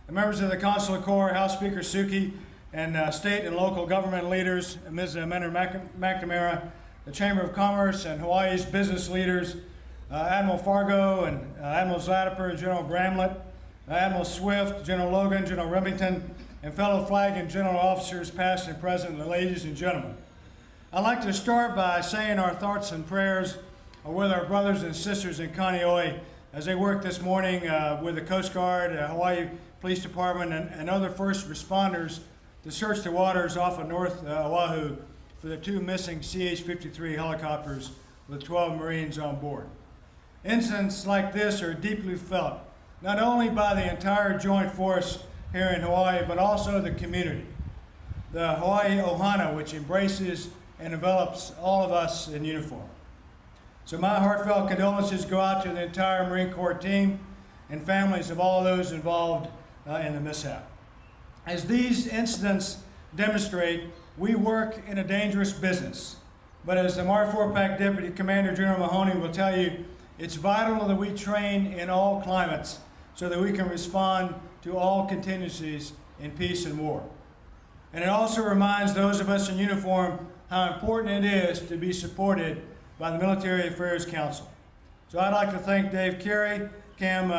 the members of the Consular Corps, House Speaker Suki, and state and local government leaders, Ms. Mentor McNamara, the Chamber of Commerce and Hawaii's business leaders, Admiral Fargo and Admiral Zlatiper, General Bramlett, Admiral Swift, General Logan, General Remington, and fellow flag and general officers past and present, ladies and gentlemen. I'd like to start by saying our thoughts and prayers are with our brothers and sisters in Kaneohe as they work this morning with the Coast Guard, Hawaii Police Department, and other first responders to search the waters off of North Oahu for the two missing CH-53 helicopters with 12 Marines on board. Incidents like this are deeply felt, not only by the entire Joint Force here in Hawaii, but also the community. The Hawaii Ohana, which embraces and envelops all of us in uniform. So my heartfelt condolences go out to the entire Marine Corps team and families of all those involved in the mishap. As these incidents demonstrate, we work in a dangerous business. But as the MAR-4PAC Deputy Commander General Mahoney will tell you, it's vital that we train in all climates so that we can respond to all contingencies in peace and war. And it also reminds those of us in uniform how important it is to be supported by the Military Affairs Council. So I'd like to thank Dave Carey, Cam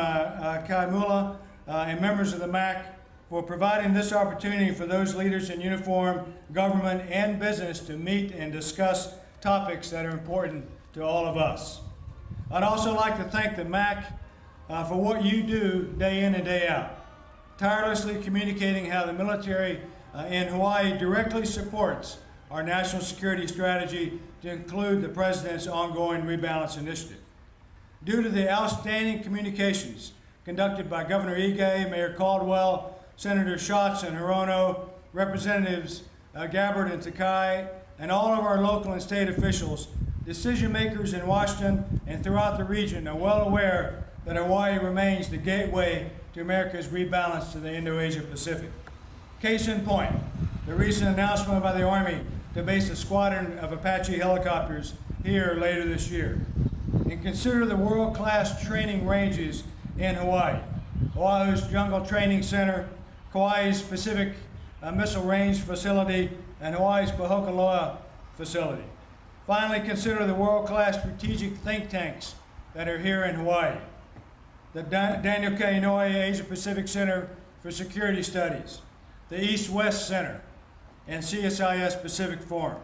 Kaimula, and members of the MAC for providing this opportunity for those leaders in uniform, government, and business to meet and discuss topics that are important to all of us. I'd also like to thank the MAC for what you do day in and day out, tirelessly communicating how the military in Hawaii directly supports our national security strategy to include the President's ongoing rebalance initiative. Due to the outstanding communications conducted by Governor Ige, Mayor Caldwell, Senator Schatz and Hirono, Representatives Gabbard and Takai, and all of our local and state officials, decision makers in Washington and throughout the region are well aware that Hawaii remains the gateway to America's rebalance to the Indo-Asia-Pacific. Case in point, the recent announcement by the Army to base a squadron of Apache helicopters here later this year. And consider the world-class training ranges in Hawaii. Oahu's Jungle Training Center, Kauai's Pacific Missile Range Facility, and Hawaii's Pohokaloa facility. Finally, consider the world-class strategic think tanks that are here in Hawaii. The Daniel K. Inouye Asia-Pacific Center for Security Studies, the East-West Center, and CSIS Pacific Forum.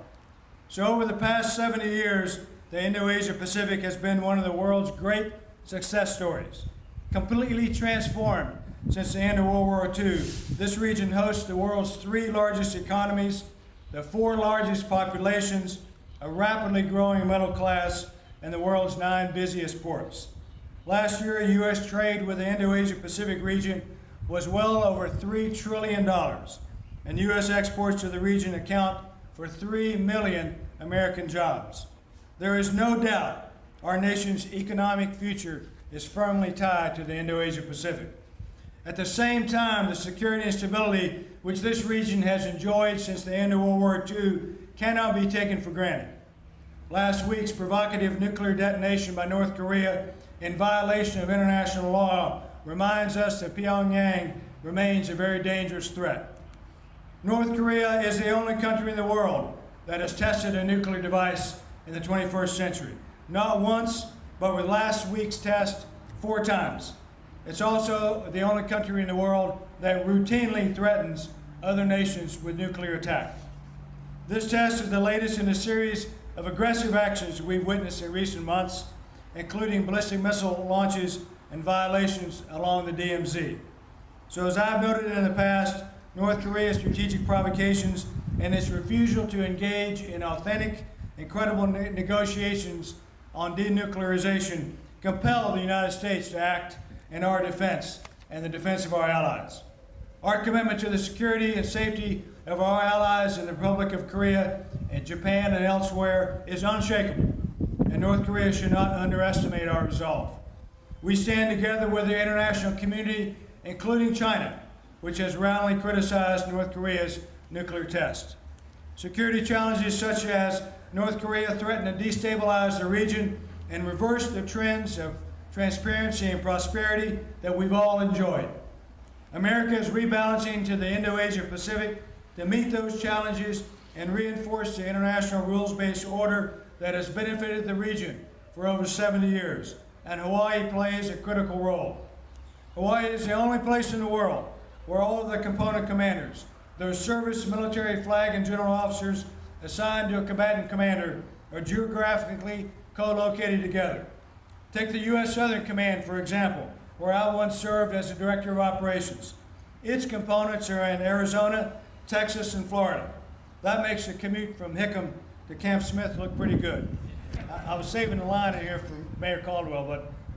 So over the past 70 years, the Indo-Asia-Pacific has been one of the world's great success stories. Completely transformed since the end of World War II, this region hosts the world's 3 largest economies, the 4 largest populations, a rapidly growing middle class, and the world's 9 busiest ports. Last year, U.S. trade with the Indo-Asia-Pacific region was well over $3 trillion, and U.S. exports to the region account for 3 million American jobs. There is no doubt our nation's economic future is firmly tied to the Indo-Asia-Pacific. At the same time, the security and stability which this region has enjoyed since the end of World War II cannot be taken for granted. Last week's provocative nuclear detonation by North Korea in violation of international law reminds us that Pyongyang remains a very dangerous threat. North Korea is the only country in the world that has tested a nuclear device in the 21st century. Not once, but with last week's test 4 times. It's also the only country in the world that routinely threatens other nations with nuclear attack. This test is the latest in a series of aggressive actions we've witnessed in recent months, including ballistic missile launches and violations along the DMZ. So as I've noted in the past, North Korea's strategic provocations and its refusal to engage in authentic and credible negotiations on denuclearization compel the United States to act in our defense and the defense of our allies. Our commitment to the security and safety of our allies in the Republic of Korea and Japan and elsewhere is unshakable, and North Korea should not underestimate our resolve. We stand together with the international community, including China, which has roundly criticized North Korea's nuclear test. Security challenges such as North Korea threaten to destabilize the region and reverse the trends of transparency and prosperity that we've all enjoyed. America is rebalancing to the Indo-Asia-Pacific to meet those challenges and reinforce the international rules-based order that has benefited the region for over 70 years, and Hawaii plays a critical role. Hawaii is the only place in the world where all of the component commanders, those service, military, flag, and general officers assigned to a combatant commander, are geographically co-located together. Take the U.S. Southern Command, for example, where I once served as the Director of Operations. Its components are in Arizona, Texas, and Florida. That makes the commute from Hickam to Camp Smith look pretty good. I was saving the line in here for Mayor Caldwell,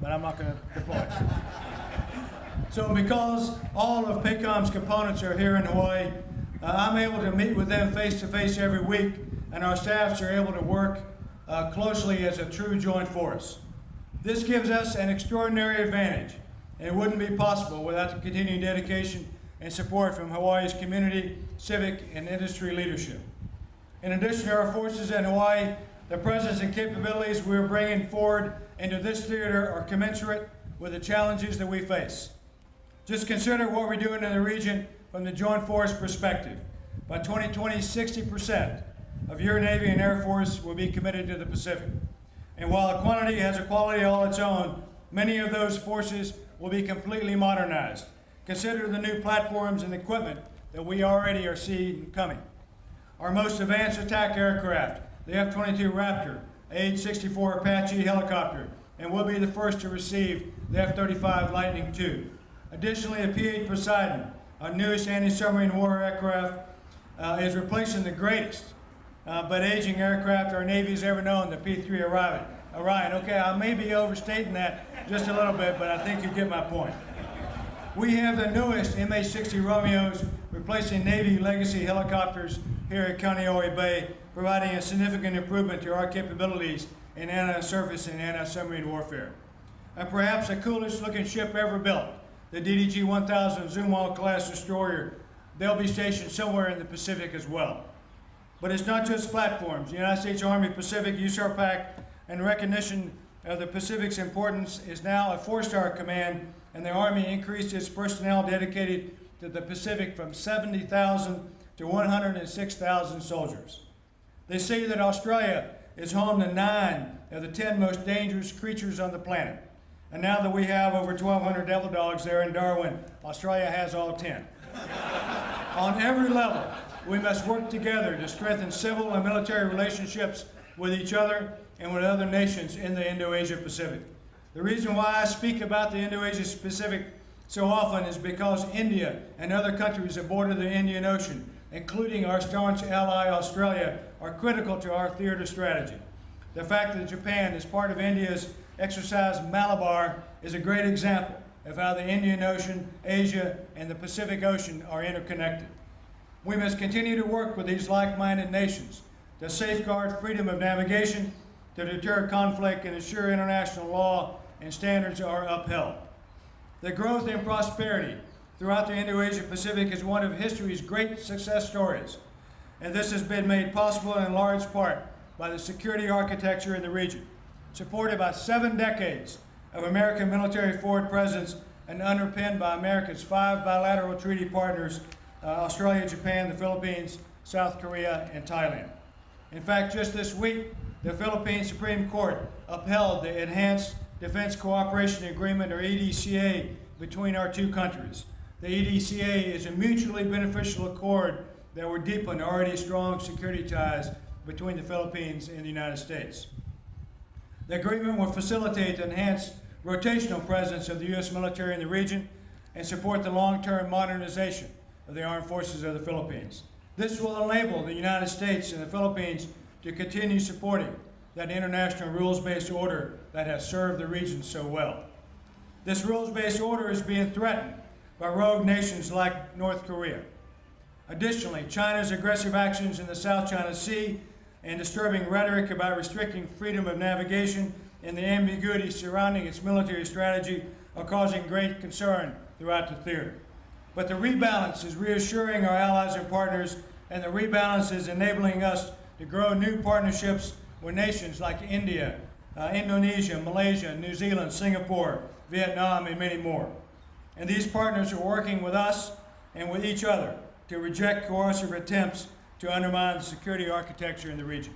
but I'm not going to deploy. So because all of PACOM's components are here in Hawaii, I'm able to meet with them face-to-face every week, and our staffs are able to work closely as a true joint force. This gives us an extraordinary advantage, and it wouldn't be possible without the continuing dedication and support from Hawaii's community, civic, and industry leadership. In addition to our forces in Hawaii, the presence and capabilities we're bringing forward into this theater are commensurate with the challenges that we face. Just consider what we're doing in the region from the Joint Force perspective. By 2020, 60% of your Navy and Air Force will be committed to the Pacific. And while a quantity has a quality all its own, many of those forces will be completely modernized. Consider the new platforms and equipment that we already are seeing coming. Our most advanced attack aircraft, the F-22 Raptor, AH-64 Apache helicopter, and we'll be the first to receive the F-35 Lightning II. Additionally, the P-8 Poseidon, our newest anti-submarine war aircraft, is replacing the greatest but aging aircraft our Navy's ever known, the P-3 Orion. Okay, I may be overstating that just a little bit, but I think you get my point. We have the newest MH-60 Romeos replacing Navy legacy helicopters here at Kaneohe Bay, providing a significant improvement to our capabilities in anti-surface and anti-submarine warfare. And perhaps the coolest looking ship ever built, the DDG-1000 Zumwalt class destroyer. They'll be stationed somewhere in the Pacific as well. But it's not just platforms. The United States Army Pacific USPAC, in recognition of the Pacific's importance, is now a 4-star command, and the Army increased its personnel dedicated to the Pacific from 70,000 to 106,000 soldiers. They say that Australia is home to 9 of the 10 most dangerous creatures on the planet. And now that we have over 1,200 devil dogs there in Darwin, Australia has all 10. On every level, we must work together to strengthen civil and military relationships with each other and with other nations in the Indo-Asia-Pacific. The reason why I speak about the Indo-Asia-Pacific so often is because India and other countries that border the Indian Ocean, including our staunch ally Australia, are critical to our theater strategy. The fact that Japan is part of India's exercise Malabar is a great example of how the Indian Ocean, Asia, and the Pacific Ocean are interconnected. We must continue to work with these like-minded nations to safeguard freedom of navigation, to deter conflict, and ensure international law and standards are upheld. The growth and prosperity throughout the Indo-Asia-Pacific is one of history's great success stories, and this has been made possible in large part by the security architecture in the region, supported by 7 decades of American military forward presence and underpinned by America's 5 bilateral treaty partners, Australia, Japan, the Philippines, South Korea, and Thailand. In fact, just this week, the Philippine Supreme Court upheld the Enhanced Defense Cooperation Agreement, or EDCA, between our 2 countries. The EDCA is a mutually beneficial accord that will deepen already strong security ties between the Philippines and the United States. The agreement will facilitate the enhanced rotational presence of the U.S. military in the region and support the long-term modernization of the armed forces of the Philippines. This will enable the United States and the Philippines to continue supporting that international rules-based order that has served the region so well. This rules-based order is being threatened by rogue nations like North Korea. Additionally, China's aggressive actions in the South China Sea and disturbing rhetoric about restricting freedom of navigation and the ambiguity surrounding its military strategy are causing great concern throughout the theater. But the rebalance is reassuring our allies and partners, and the rebalance is enabling us to grow new partnerships with nations like India, Indonesia, Malaysia, New Zealand, Singapore, Vietnam, and many more. And these partners are working with us and with each other to reject coercive attempts to undermine the security architecture in the region.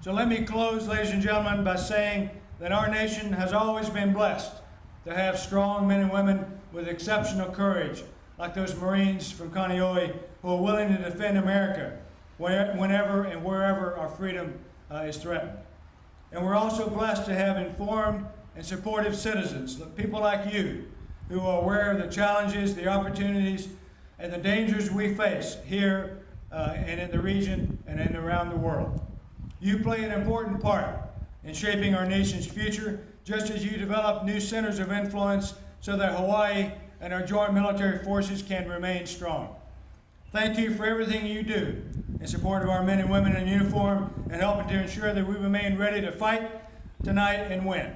So let me close, ladies and gentlemen, by saying that our nation has always been blessed to have strong men and women with exceptional courage, like those Marines from Kaneohe who are willing to defend America whenever and wherever our freedom is threatened. And we're also blessed to have informed and supportive citizens, people like you, who are aware of the challenges, the opportunities, and the dangers we face here and in the region and around the world. You play an important part in shaping our nation's future, just as you develop new centers of influence so that Hawaii and our joint military forces can remain strong. Thank you for everything you do in support of our men and women in uniform and helping to ensure that we remain ready to fight tonight and win.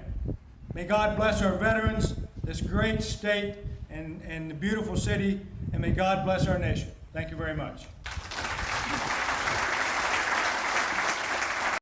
May God bless our veterans, this great state and the beautiful city, and may God bless our nation. Thank you very much.